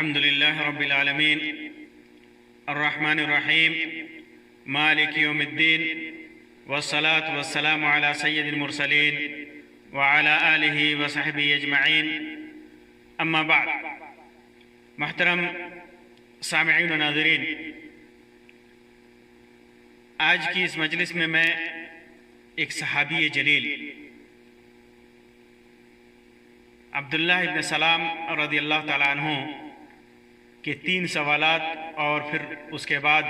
الحمدللہ رب العالمین الرحمن الرحیم مالک یوم الدین والصلاة والسلام علی سید المرسلین وعلی آلہ وصحبہ اجمعین اما بعد۔ محترم سامعین و ناظرین، آج کی اس مجلس میں ایک صحابی جلیل عبداللہ ابن سلام رضی اللہ تعالیٰ عنہ کے 3 سوالات اور پھر اس کے بعد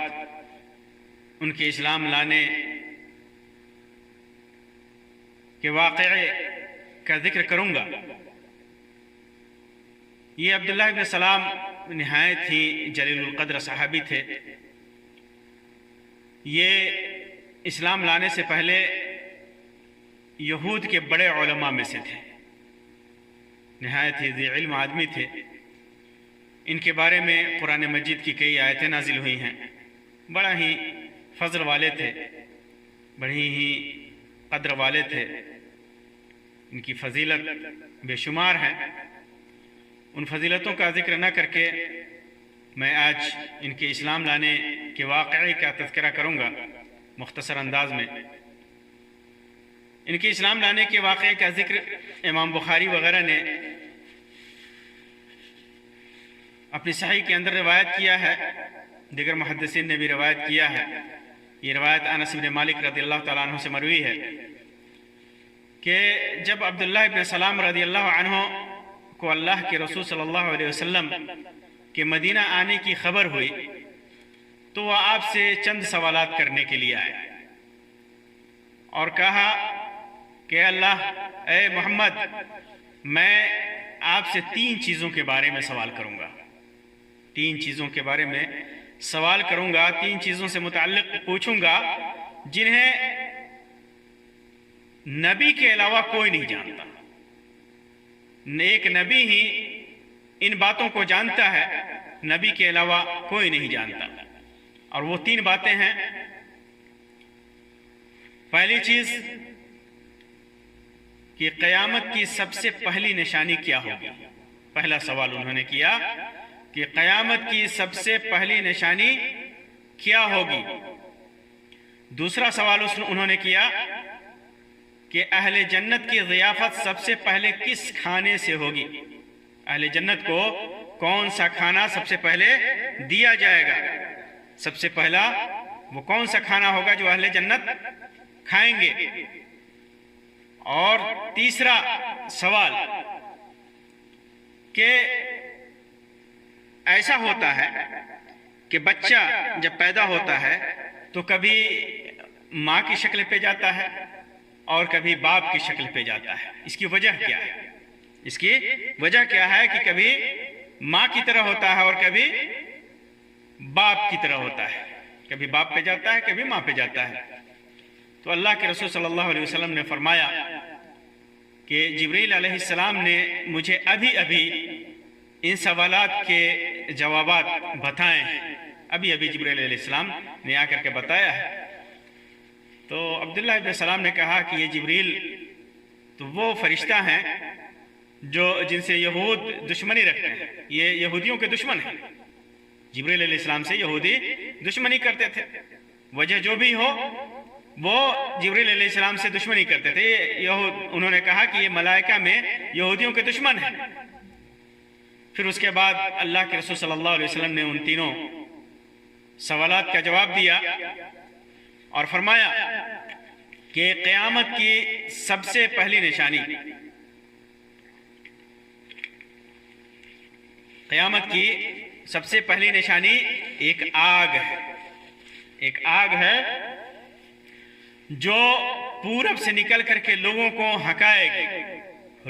ان کے اسلام لانے کے واقعے کا ذکر کروں گا۔ یہ عبداللہ ابن سلام نہایت ہی جلیل القدر صحابی تھے۔ یہ اسلام لانے سے پہلے یہود کے بڑے علماء میں سے تھے، نہایت ہی ذی علم آدمی تھے۔ ان کے بارے میں قرآن مجید کی کئی آیتیں نازل ہوئی ہیں۔ بڑا ہی فضل والے تھے، بڑی ہی قدر والے تھے۔ ان کی فضیلت بے شمار ہیں۔ ان فضیلتوں کا ذکر نہ کر کے میں آج ان کے اسلام لانے کے واقعے کا تذکرہ کروں گا مختصر انداز میں۔ ان کے اسلام لانے کے واقعے کا ذکر امام بخاری وغیرہ نے اپنی صحیح کے اندر روایت کیا ہے، دیگر محدثین نے بھی روایت کیا ہے۔ یہ روایت انس بن مالک رضی اللہ تعالیٰ عنہ سے مروی ہے کہ جب عبداللہ ابن سلام رضی اللہ عنہ کو اللہ کے رسول صلی اللہ علیہ وسلم کے مدینہ آنے کی خبر ہوئی تو وہ آپ سے چند سوالات کرنے کے لیے آئے اور کہا کہ اللہ اے محمد، میں آپ سے 3 چیزوں کے بارے میں سوال کروں گا، 3 چیزوں کے بارے میں سوال کروں گا، 3 چیزوں سے متعلق پوچھوں گا جنہیں نبی کے علاوہ کوئی نہیں جانتا۔ ایک نبی ہی ان باتوں کو جانتا ہے، نبی کے علاوہ کوئی نہیں جانتا۔ اور وہ 3 باتیں ہیں۔ پہلی چیز کہ قیامت کی سب سے پہلی نشانی کیا ہوگی۔ پہلا سوال انہوں نے کیا کہ قیامت کی سب سے پہلی نشانی کیا ہوگی۔ دوسرا سوال انہوں نے کیا کہ اہل جنت کی ضیافت سب سے پہلے کس کھانے سے ہوگی، اہل جنت کو کون سا کھانا سب سے پہلے دیا جائے گا، سب سے پہلا وہ کون سا کھانا ہوگا جو اہل جنت کھائیں گے۔ اور تیسرا سوال کہ ایسا ہوتا ہے کہ بچہ جب پیدا ہوتا ہے تو کبھی ماں کی شکل پہ جاتا ہے اور کبھی باپ کی شکل پہ جاتا ہے۔ اس کی وجہ کیا ہے؟ اس کی وجہ کیا ہے کہ کبھی ماں کی طرح ہوتا ہے اور کبھی باپ کی طرح ہوتا ہے، کبھی باپ پہ جاتا ہے کبھی ماں پہ جاتا ہے۔ تو اللہ کے رسول صلی اللہ علیہ وسلم نے فرمایا کہ جبریل علیہ السلام نے مجھے ابھی ان سوالات کے جوابات بتائے ہیں، ابھی جبریل علیہ السلام نے آ کر کے بتایا ہے۔ تو عبداللہ ابن سلام نے کہا کہ یہ جبریل تو وہ فرشتہ ہیں جن سے یہود دشمنی رکھتے ہیں، یہ یہودیوں کے دشمن ہیں۔ جبریل علیہ السلام سے یہودی دشمنی کرتے تھے، وجہ جو بھی ہو وہ جبریل علیہ السلام سے دشمنی کرتے تھے۔ انہوں نے کہا کہ یہ ملائکہ میں یہودیوں کے دشمن ہیں۔ پھر اس کے بعد اللہ کے رسول صلی اللہ علیہ وسلم نے ان 3 سوالات کا جواب دیا اور فرمایا کہ قیامت کی سب سے پہلی نشانی، قیامت کی سب سے پہلی نشانی ایک آگ ہے، ایک آگ ہے جو پورب سے نکل کر کے لوگوں کو ہکائے گی،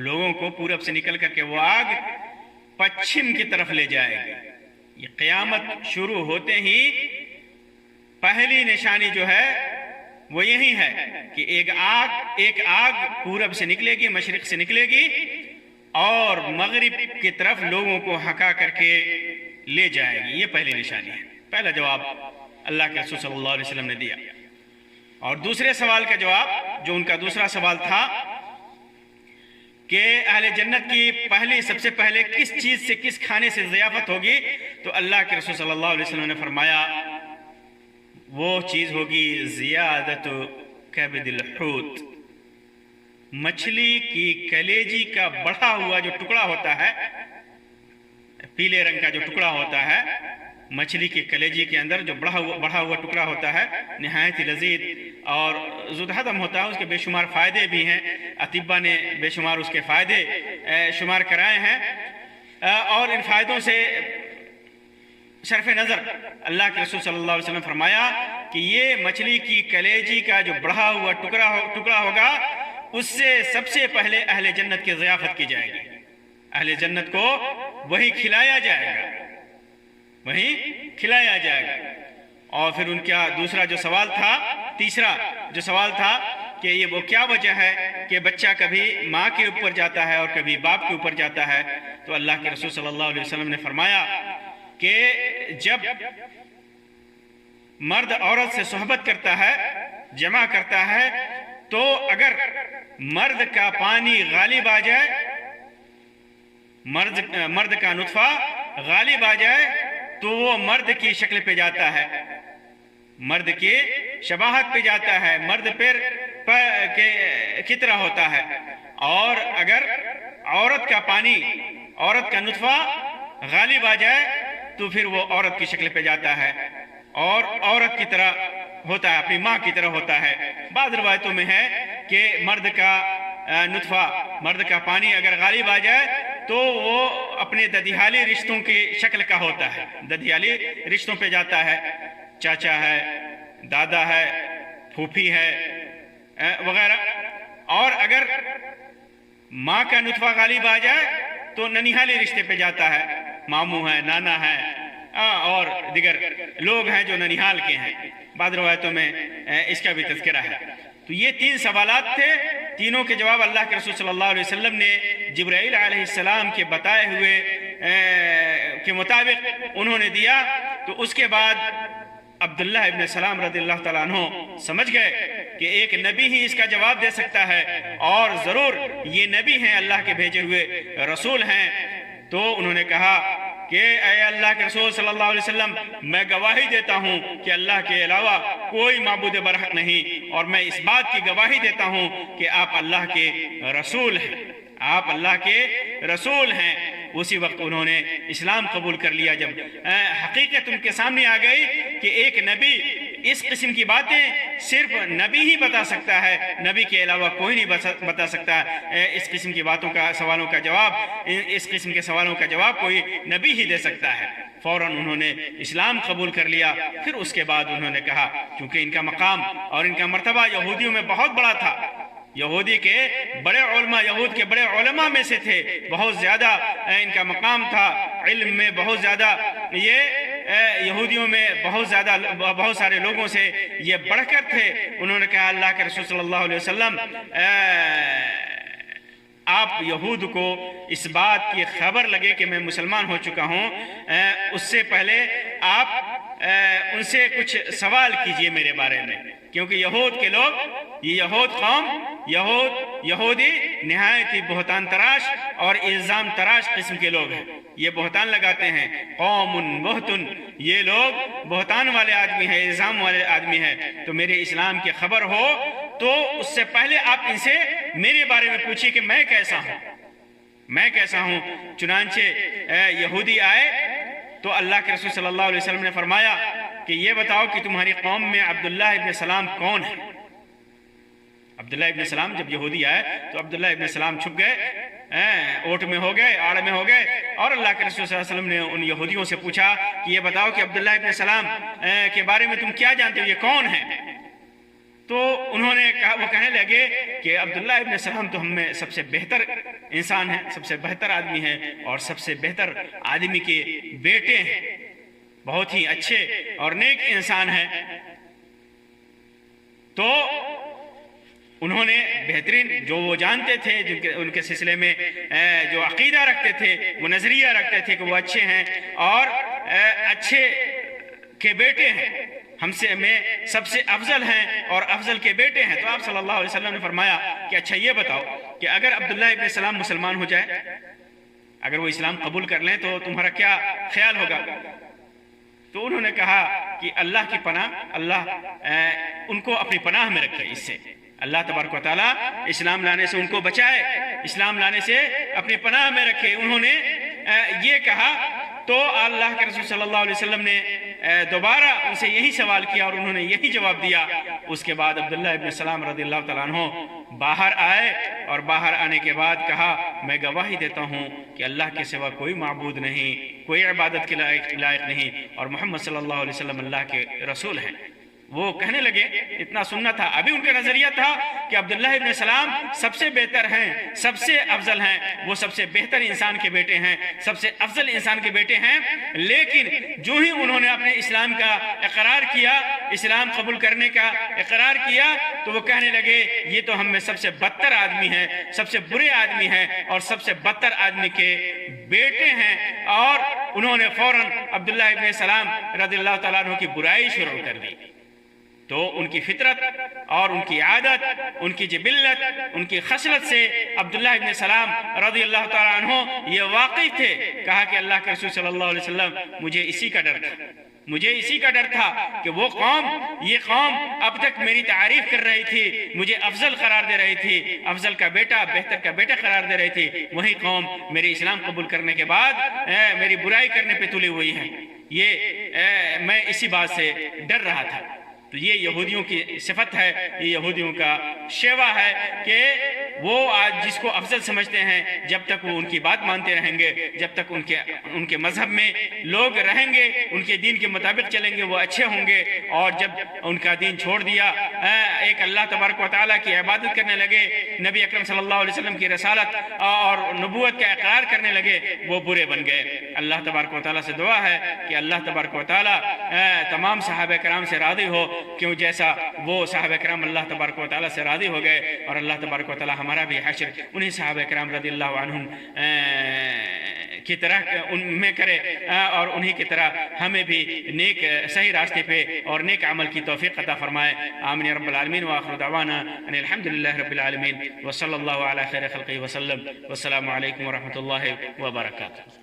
لوگوں کو پورب سے نکل کر کے وہ آگ پچھم کی طرف لے جائے گی۔ یہ قیامت شروع ہوتے ہی پہلی نشانی جو ہے وہ یہی ہے کہ ایک آگ پورب سے نکلے گی، مشرق سے نکلے گی اور مغرب کی طرف لوگوں کو ہکا کر کے لے جائے گی۔ یہ پہلی نشانی ہے۔ پہلا جواب اللہ کے رسول صلی اللہ علیہ وسلم نے دیا۔ اور دوسرے سوال کا جواب جو ان کا دوسرا سوال تھا کہ اہل جنت کی سب سے پہلے کس چیز سے، کس کھانے سے ضیافت ہوگی، تو اللہ کے رسول صلی اللہ علیہ وسلم نے فرمایا وہ چیز ہوگی زیادت کبد الحوت، مچھلی کی کلیجی کا بڑھا ہوا جو ٹکڑا ہوتا ہے، پیلے رنگ کا جو ٹکڑا ہوتا ہے، مچھلی کی کلیجی کے اندر جو بڑھا ہوا ٹکڑا ہوتا ہے، نہایت ہی لذیذ اور زود ہضم ہوتا ہے، اس کے بے شمار فائدے بھی ہیں، اطباء نے بے شمار اس کے فائدے شمار کرائے ہیں، اور ان فائدوں سے صرف نظر اللہ کے رسول صلی اللہ علیہ وسلم نے فرمایا کہ یہ مچھلی کی کلیجی کا جو بڑھا ہوا ٹکڑا ہوگا، اس سے سب سے پہلے اہل جنت کی ضیافت کی جائے گی، اہل جنت کو وہی کھلایا جائے گا، وہی کھلایا جائے گا۔ اور پھر ان کا دوسرا جو سوال تھا، تیسرا جو سوال تھا کہ یہ وہ کیا وجہ ہے کہ بچہ کبھی ماں کے اوپر جاتا ہے اور کبھی باپ کے اوپر جاتا ہے، تو اللہ کے رسول صلی اللہ علیہ وسلم نے فرمایا کہ جب مرد عورت سے صحبت کرتا ہے، جمع کرتا ہے، تو اگر مرد کا پانی غالب آ جائے، مرد کا نطفہ غالب آ جائے، تو وہ مرد کی شکل پہ جاتا ہے، مرد کی شباہت پہ جاتا ہے، مرد پیر کی طرح ہوتا ہے، اور اگر عورت کا پانی، عورت کا نطفہ غالب آ جائے تو پھر وہ عورت کی شکل پہ جاتا ہے اور عورت کی طرح ہوتا ہے، اپنی ماں کی طرح ہوتا ہے۔ بعض روایتوں میں ہے کہ مرد کا نطفہ، مرد کا پانی اگر غالب آ جائے تو وہ اپنے ددیالی رشتوں کی شکل کا ہوتا ہے، ددیالی رشتوں پہ جاتا ہے، چاچا ہے، دادا ہے، پھوپھی ہے وغیرہ۔ اور اگر ماں کا نطفہ غالب آ جائے تو ننیھالی رشتے پہ جاتا ہے، ماموں ہے، نانا ہے، اور دیگر لوگ ہیں جو ننیھال کے ہیں۔ بعض روایتوں میں اس کا بھی تذکرہ ہے۔ تو یہ 3 سوالات تھے، تینوں کے جواب اللہ کے رسول صلی اللہ علیہ وسلم نے جبرائیل علیہ السلام کے بتائے ہوئے کے مطابق انہوں نے دیا۔ تو اس کے بعد عبداللہ ابن سلام رضی اللہ تعالیٰ عنہ سمجھ گئے کہ ایک نبی ہی اس کا جواب دے سکتا ہے، اور ضرور یہ نبی ہیں، اللہ کے بھیجے ہوئے رسول ہیں۔ تو انہوں نے کہا کہ اے اللہ کے رسول صلی اللہ علیہ وسلم، میں گواہی دیتا ہوں کہ اللہ کے علاوہ کوئی معبود برحق نہیں، اور میں اس بات کی گواہی دیتا ہوں کہ آپ اللہ کے رسول ہیں، آپ اللہ کے رسول ہیں۔ اسی وقت انہوں نے اسلام قبول کر لیا جب حقیقت ان کے سامنے آ گئی کہ ایک نبی اس قسم کی باتیں صرف نبی ہی بتا سکتا ہے، نبی کے علاوہ کوئی نہیں بتا سکتا۔ اس قسم کی باتوں کا، سوالوں کا جواب، اس قسم کے سوالوں کا جواب کوئی نبی ہی دے سکتا ہے۔ فوراً انہوں نے اسلام قبول کر لیا۔ پھر اس کے بعد انہوں نے کہا، چونکہ ان کا مقام اور ان کا مرتبہ یہودیوں میں بہت بڑا تھا، یہودی کے بڑے علماء، یہود کے بڑے علماء میں سے تھے، بہت زیادہ ان کا مقام تھا، علم میں بہت زیادہ، یہ یہودیوں میں بہت سارے لوگوں سے یہ بڑھ کر تھے۔ انہوں نے کہا اللہ کے رسول صلی اللہ علیہ وسلم، آپ یہود کو اس بات کی خبر لگے کہ میں مسلمان ہو چکا ہوں، اس سے پہلے آپ ان سے کچھ سوال کیجئے میرے بارے میں، کیونکہ یہود کے لوگ، یہ یہود قوم، یہودی نہایت ہی بہتان تراش اور الزام تراش قسم کے لوگ ہیں۔ یہ بہتان لگاتے ہیں، قوم بہتن، یہ لوگ بہتان والے آدمی ہیں، الزام والے آدمی ہیں۔ تو میرے اسلام کی خبر ہو تو اس سے پہلے آپ ان سے میرے بارے میں پوچھیے کہ میں کیسا ہوں، میں کیسا ہوں۔ چنانچہ یہودی آئے تو اللہ کے رسول صلی اللہ علیہ وسلم نے فرمایا کہ یہ بتاؤ کہ تمہاری قوم میں عبداللہ ابن سلام کون ہے؟ عبداللہ ابن سلام جب یہودی آئے تو عبداللہ ابن سلام چھپ گئے، اوٹ میں ہو گئے، آڑ میں ہو گئے، اور اللہ کے رسول صلی اللہ علیہ وسلم نے ان یہودیوں سے پوچھا کہ یہ بتاؤ کہ عبداللہ ابن سلام کے بارے میں تم کیا جانتے ہو، یہ کون ہے؟ تو انہوں نے کہا، وہ کہنے لگے کہ عبداللہ ابن سلام تو ہم میں سب سے بہتر انسان ہے، سب سے بہتر آدمی ہے، اور سب سے بہتر آدمی کے بیٹے ہیں، بہت ہی اچھے اور نیک انسان ہیں۔ تو انہوں نے بہترین جو وہ جانتے تھے، ان کے سلسلے میں جو عقیدہ رکھتے تھے، وہ نظریہ رکھتے تھے کہ وہ اچھے ہیں اور اچھے کے بیٹے ہیں، ہم سے میں سب سے افضل ہیں اور افضل کے بیٹے ہیں۔ تو آپ صلی اللہ علیہ وسلم نے فرمایا کہ اچھا یہ بتاؤ کہ اگر عبداللہ ابن سلام مسلمان ہو جائے، اگر وہ اسلام قبول کر لیں تو تمہارا کیا خیال ہوگا؟ تو انہوں نے کہا کہ اللہ کی پناہ، اللہ ان کو اپنی پناہ میں رکھے، اس سے اللہ تبارک و تعالیٰ اسلام لانے سے ان کو بچائے، اسلام لانے سے اپنی پناہ میں رکھے۔ انہوں نے یہ کہا تو اللہ کے رسول صلی اللہ علیہ وسلم نے دوبارہ ان سے یہی سوال کیا اور انہوں نے یہی جواب دیا۔ اس کے بعد عبداللہ ابن سلام رضی اللہ تعالیٰ عنہ باہر آئے اور باہر آنے کے بعد کہا میں گواہی دیتا ہوں کہ اللہ کے سوا کوئی معبود نہیں، کوئی عبادت کے لائق نہیں، اور محمد صلی اللہ علیہ وسلم اللہ کے رسول ہیں۔ وہ کہنے لگے، اتنا سننا تھا، ابھی ان کا نظریہ تھا کہ عبداللہ ابن سلام سب سے بہتر ہیں، سب سے افضل ہیں، وہ سب سے بہتر انسان کے بیٹے ہیں، سب سے افضل انسان کے بیٹے ہیں۔ لیکن جو ہی انہوں نے اپنے اسلام کا اقرار کیا، اسلام قبول کرنے کا اقرار کیا، تو وہ کہنے لگے یہ تو ہم میں سب سے بدتر آدمی ہیں، سب سے برے آدمی ہیں اور سب سے بدتر آدمی کے بیٹے ہیں۔ اور انہوں نے فوراً عبداللہ ابن سلام رضی اللہ تعالیٰ عنہ کی برائی شروع کر دی۔ تو ان کی فطرت اور ان کی عادت، ان کی جبلت، ان کی خصلت سے عبداللہ ابن سلام رضی اللہ تعالیٰ عنہ یہ واقف تھے۔ کہا کہ اللہ کے رسول صلی اللہ علیہ وسلم مجھے اسی کا ڈر تھا، مجھے اسی کا ڈر تھا کہ وہ قوم، یہ قوم اب تک میری تعریف کر رہی تھی، مجھے افضل قرار دے رہی تھی، افضل کا بیٹا، بہتر کا بیٹا قرار دے رہی تھی، وہی قوم میرے اسلام قبول کرنے کے بعد میری برائی کرنے پہ تلی ہوئی ہے۔ یہ میں اسی بات سے ڈر رہا تھا۔ تو یہ یہودیوں کی صفت ہے، یہ یہودیوں کا شیوا ہے کہ وہ آج جس کو افضل سمجھتے ہیں، جب تک وہ ان کی بات مانتے رہیں گے، جب تک ان کے مذہب میں لوگ رہیں گے، ان کے دین کے مطابق چلیں گے، وہ اچھے ہوں گے۔ اور جب ان کا دین چھوڑ دیا، ایک اللہ تبارک و تعالیٰ کی عبادت کرنے لگے، نبی اکرم صلی اللہ علیہ وسلم کی رسالت اور نبوت کا اقرار کرنے لگے، وہ برے بن گئے۔ اللہ تبارک و تعالیٰ سے دعا ہے کہ اللہ تبارک و تعالیٰ تمام صحابہ کرام سے راضی ہو، کیوں جیسا وہ صحابہ کرام اللہ تبارک و تعالیٰ سے راضی ہو گئے، اور اللہ تبارک و تعالیٰ ہمارا بھی حشر انہی صحابہ کرام رضی اللہ عنہم کی طرح ان میں کرے، اور انہی کی طرح ہمیں بھی نیک صحیح راستے پہ اور نیک عمل کی توفیق عطا فرمائے۔ آمین یا رب العالمین، وآخر دعوانا ان الحمدللہ رب العالمین، وصلی اللہ علی خیر خلقہ وسلم، والسلام علیکم ورحمۃ اللہ وبرکاتہ۔